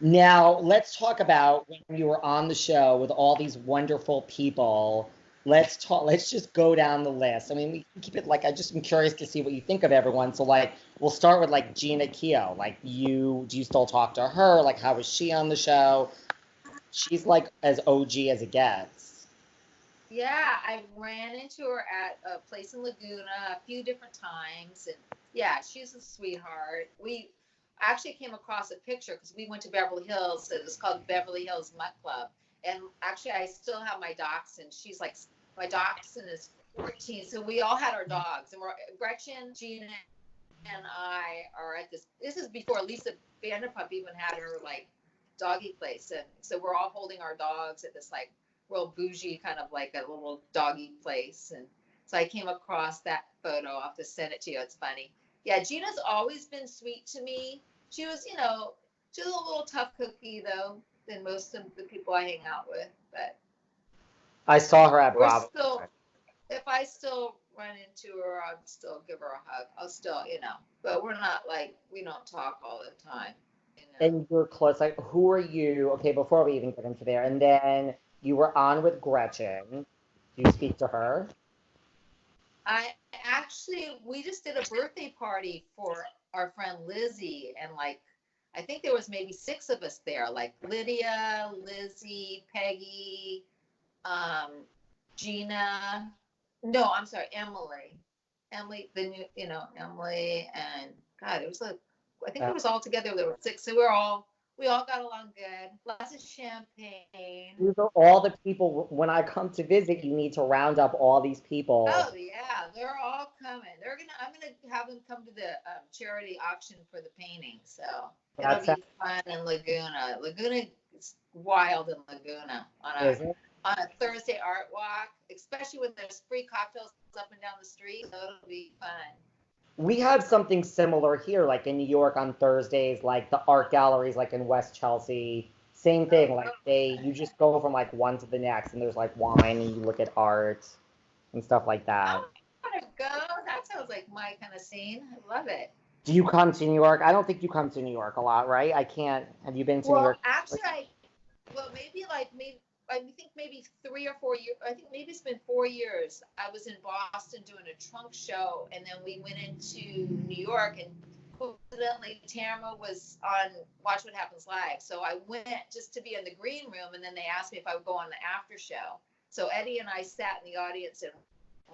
Now, let's talk about when you were on the show with all these wonderful people. Let's talk, let's just go down the list. I mean, we can keep it like, I just am curious to see what you think of everyone. So, like, we'll start with like Jeana Keough. Like, do you still talk to her? Like, how was she on the show? She's like as OG as it gets. Yeah, I ran into her at a place in Laguna a few different times, and yeah, she's a sweetheart. We actually came across a picture because we went to Beverly Hills. It was called Beverly Hills Mutt Club, and actually, I still have my dachshund. She's like my dachshund is 14, so we all had our dogs, and Gretchen, Jeana, and I are at this. This is before Lisa Vanderpump even had her like doggy place, and so we're all holding our dogs at this like real bougie kind of like a little doggy place. And so I came across that photo. I'll have to send it to you. It's funny. Yeah, Gina's always been sweet to me. She was, she was a little tough cookie though than most of the people I hang out with. But I saw her at we're Bravo. still, if I still run into her, I'd still give her a hug. I'll still, but we're not like, we don't talk all the time. And you're close. Like, who are you? Okay, before we even get into there, and then you were on with Gretchen. Do you speak to her? I actually, we just did a birthday party for our friend Lizzie, and like, I think there was maybe six of us there, like Lydia, Lizzie, Peggy, um, Jeana. No, I'm sorry, Emily. Emily, the new, Emily, and God, it was like, I think it was all together. There were six, so we all got along good. Lots of champagne. These are all the people. When I come to visit, you need to round up all these people. Oh yeah, they're all coming. I'm gonna have them come to the charity auction for the painting. So it'll That's be fun in Laguna. Laguna is wild in Laguna is it? on a Thursday art walk, especially when there's free cocktails up and down the street. So it'll be fun. We have something similar here, like in New York on Thursdays, like the art galleries, like in West Chelsea. Same thing. Like you just go from like one to the next, and there's like wine, and you look at art and stuff like I that. want to go. That sounds like my kind of scene. I love it. Do you come to New York? I don't think you come to New York a lot, right? I can't. Have you been to New Well, York? actually, maybe I think maybe 3 or 4 years. I think maybe it's been 4 years. I was in Boston doing a trunk show, and then we went into New York, and coincidentally, Tamra was on Watch What Happens Live. So I went just to be in the green room, and then they asked me if I would go on the after show. So Eddie and I sat in the audience and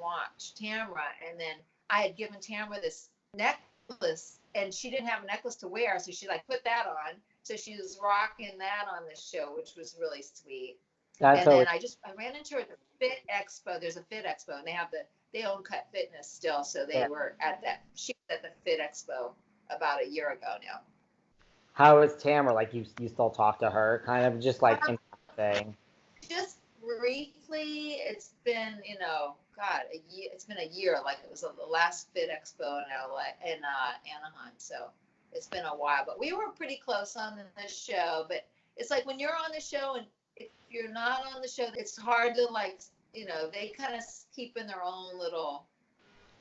watched Tamra, and then I had given Tamra this necklace, and she didn't have a necklace to wear, so she like put that on. So she was rocking that on this show, which was really sweet. That's And then always. I ran into her at the Fit Expo. There's a Fit Expo, and they own Cut Fitness still, so they Yeah. were at that. She was at the Fit Expo about a year ago now. How is Tamara? Like you still talk to her, kind of just like Um, in passing. just briefly, it's been God, a year. It's been a year. Like it was the last Fit Expo in LA, in Anaheim. So it's been a while, but we were pretty close on the show. But it's like when you're on the show and if you're not on the show, it's hard to like they kind of keep in their own little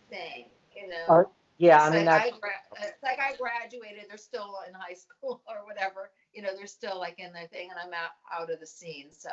thing. You know, Or, yeah, I it's mean like that's it's like I graduated. They're still in high school or whatever. They're still like in their thing, and I'm out of the scene. So